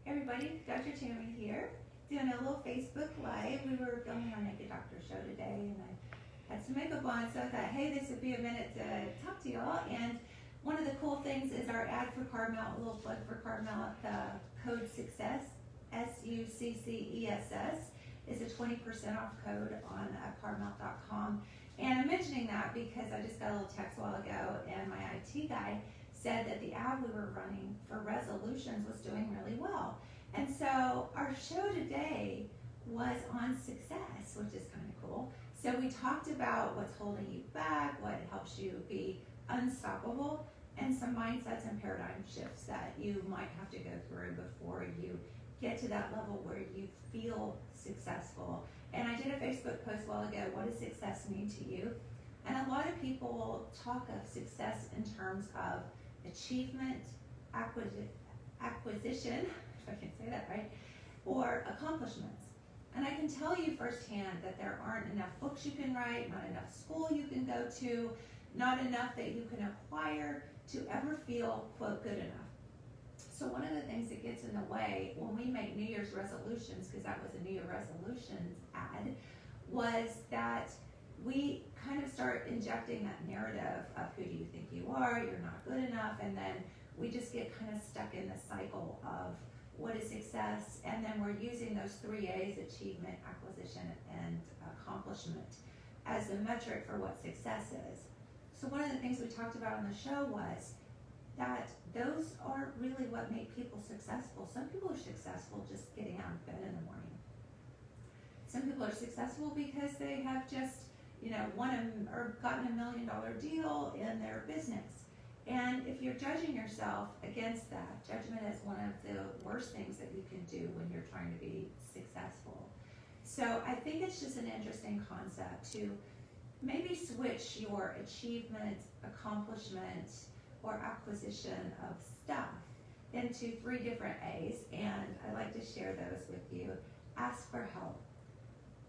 Everybody, Dr. Tammy here, doing a little Facebook Live. We were filming our Naked Doctor show today, and I had some makeup on, so I thought, hey, this would be a minute to talk to y'all. And one of the cool things is our ad for Carmel, a little plug for Carmel, code SUCCESS, SUCCESS, is a 20% off code on carmel.com. And I'm mentioning that because I just got a little text a while ago, and my IT guy said that the ad we were running for resolutions was doing really well. And so our show today was on success, which is kind of cool. So we talked about what's holding you back, what helps you be unstoppable, and some mindsets and paradigm shifts that you might have to go through before you get to that level where you feel successful. And I did a Facebook post a while ago, what does success mean to you? And a lot of people talk of success in terms of achievement, acquisition, if I can say that right, or accomplishments. And I can tell you firsthand that there aren't enough books you can write, not enough school you can go to, not enough that you can acquire to ever feel, quote, good enough. So one of the things that gets in the way when we make New Year's resolutions, because that was a New Year resolutions ad, was that we kind of start injecting that narrative of who do you think you are, you're not good enough, and then we just get kind of stuck in the cycle of what is success, and then we're using those 3 A's, achievement, acquisition, and accomplishment, as the metric for what success is. So one of the things we talked about on the show was that those are really what make people successful. Some people are successful just getting out of bed in the morning. Some people are successful because they have just won or gotten $1 million deal in their business. And if you're judging yourself against that, judgment is one of the worst things that you can do when you're trying to be successful. So I think it's just an interesting concept to maybe switch your achievement, accomplishment, or acquisition of stuff into 3 different A's, and I like to share those with you. Ask for help.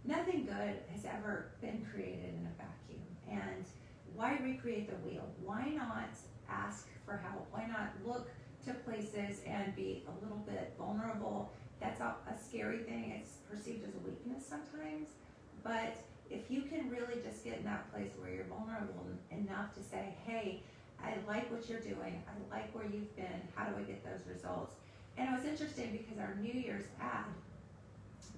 Nothing good has ever been created in a vacuum, and why recreate the wheel? Why not ask for help? Why not look to places and be a little bit vulnerable? That's a scary thing. It's perceived as a weakness sometimes, but if you can really just get in that place where you're vulnerable enough to say, hey, I like what you're doing, I like where you've been, how do I get those results? And it was interesting because our New Year's ad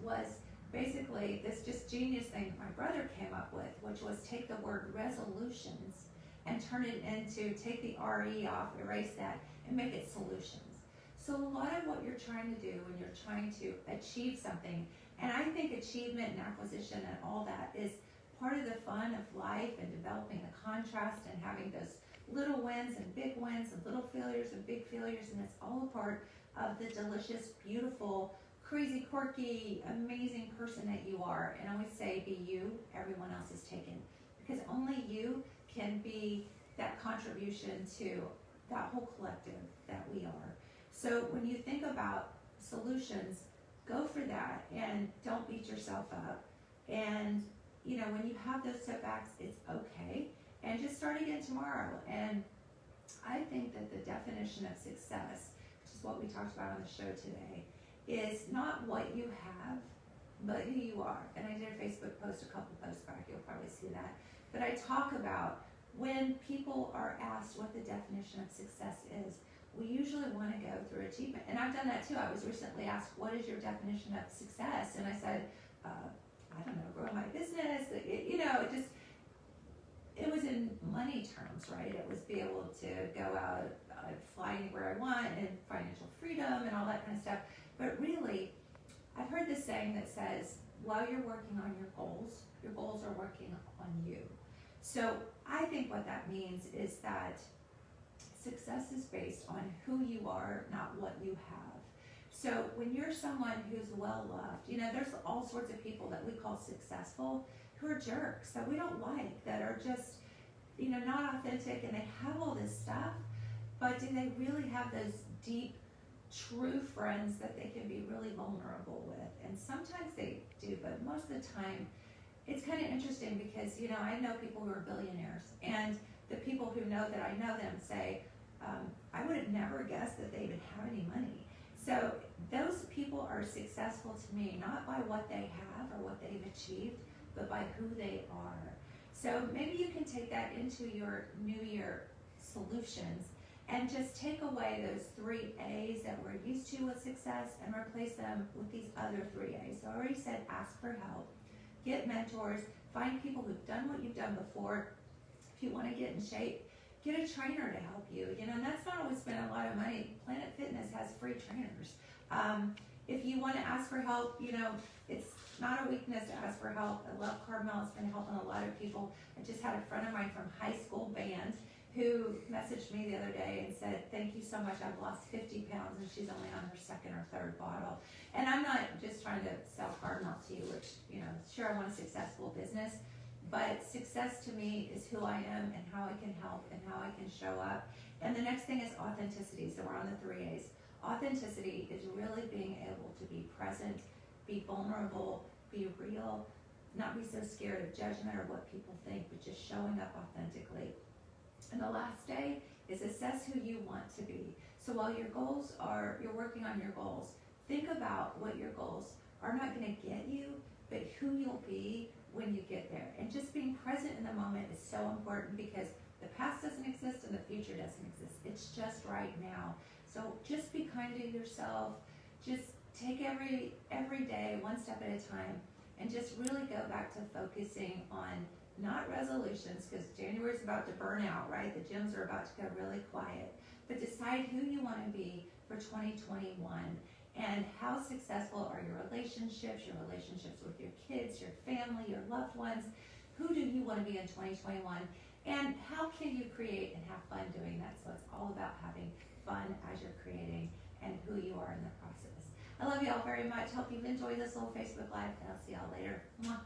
was basically this just genius thing my brother came up with, which was take the word resolutions and turn it into, take the RE off, erase that, and make it solutions. So a lot of what you're trying to do when you're trying to achieve something, and I think achievement and acquisition and all that is part of the fun of life and developing the contrast and having those little wins and big wins and little failures and big failures, and it's all a part of the delicious, beautiful, crazy, quirky, amazing person that you are. And I always say, be you, everyone else is taken. Because only you can be that contribution to that whole collective that we are. So when you think about solutions, go for that and don't beat yourself up. And when you have those setbacks, it's okay. And just start again tomorrow. And I think that the definition of success, which is what we talked about on the show today, is not what you have, but who you are. And I did a Facebook post a couple posts back, you'll probably see that. But I talk about when people are asked what the definition of success is, we usually want to go through achievement. And I've done that too. I was recently asked, what is your definition of success? And I said, I don't know, grow my business. It was in money terms, right? It was be able to go out, fly anywhere I want, and financial freedom and all that kind of stuff. But really, I've heard this saying that says, while you're working on your goals are working on you. So I think what that means is that success is based on who you are, not what you have. So when you're someone who's well-loved, there's all sorts of people that we call successful who are jerks that we don't like, that are just, not authentic, and they have all this stuff, but do they really have those deep, true friends that they can be really vulnerable with? And sometimes they do, but most of the time, it's kind of interesting because, I know people who are billionaires, and the people who know that I know them say, I would have never guessed that they even have any money. So those are successful to me not by what they have or what they've achieved, but by who they are. So maybe you can take that into your New Year solutions and just take away those 3 A's that we're used to with success and replace them with these other 3 A's. So I already said ask for help, get mentors, find people who've done what you've done before. If you want to get in shape, get a trainer to help you. And that's not always spending a lot of money. Planet Fitness has free trainers. If you want to ask for help, it's not a weakness to ask for help. I love Carmel. It's been helping a lot of people. I just had a friend of mine from high school band who messaged me the other day and said, thank you so much, I've lost 50 pounds, and she's only on her 2nd or 3rd bottle. And I'm not just trying to sell Cardinal to you, which, sure, I want a successful business, but success to me is who I am and how I can help and how I can show up. And the next thing is authenticity. So we're on the 3 A's. Authenticity is really being able to be present, be vulnerable, be real, not be so scared of judgment or what people think, but just showing up authentically. And the last day is assess who you want to be. So while you're working on your goals, think about what your goals are not going to get you, but who you'll be when you get there. And just being present in the moment is so important, because the past doesn't exist and the future doesn't exist. It's just right now. So just be kind to yourself. Just take every day one step at a time, and just really go back to focusing on not resolutions, because January's about to burn out, right? The gyms are about to go really quiet. But decide who you want to be for 2021, and how successful are your relationships with your kids, your family, your loved ones. Who do you want to be in 2021? And how can you create and have fun doing that? So it's all about having fun as you're creating and who you are in the process. I love you all very much. Hope you've enjoyed this little Facebook Live, and I'll see y'all later. Mwah.